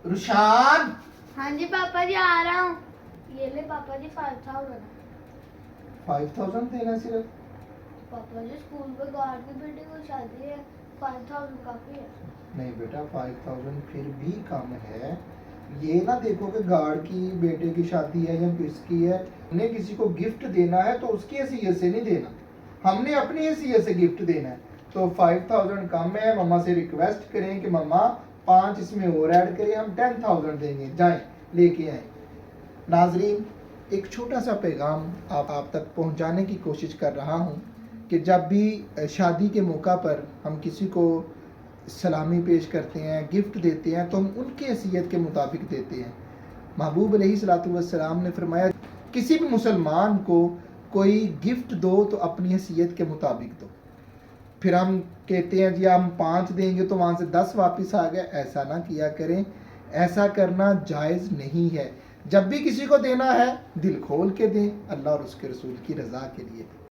रुशान। हाँ जी पापा जी आ रहा हूँ। ये ले पापा जी 5000। 5000 देना सिर्फ? पापा जी स्कूल में गार्ड की बेटी को शादी है, 5000 काफी है। नहीं बेटा 5000 फिर भी कम है। ये ना देखो कि गार्ड की बेटे की शादी है या किसकी है, हमने किसी को गिफ्ट देना है तो उसकी हैसियत से नहीं देना, हमने अपनी हैसियत से गिफ्ट देना है। तो 5000 कम है, मम्मा से रिक्वेस्ट करें कि मम्मा 5 इसमें और ऐड करें, हम 10,000 देंगे, जाएं लेके आए। नाजरीन, एक छोटा सा पैगाम आप तक पहुंचाने की कोशिश कर रहा हूं कि जब भी शादी के मौका पर हम किसी को सलामी पेश करते हैं, गिफ्ट देते हैं, तो हम उनकी हैसियत के मुताबिक देते हैं। महबूब अलैहिस्सलातु वस्सलाम ने फरमाया किसी भी मुसलमान को कोई गिफ्ट दो तो अपनी हैसियत के मुताबिक दो। फिर हम कहते हैं जी हम 5 देंगे तो वहाँ से 10 वापस आ गए, ऐसा ना किया करें, ऐसा करना जायज़ नहीं है। जब भी किसी को देना है दिल खोल के दें, अल्लाह और उसके रसूल की रज़ा के लिए।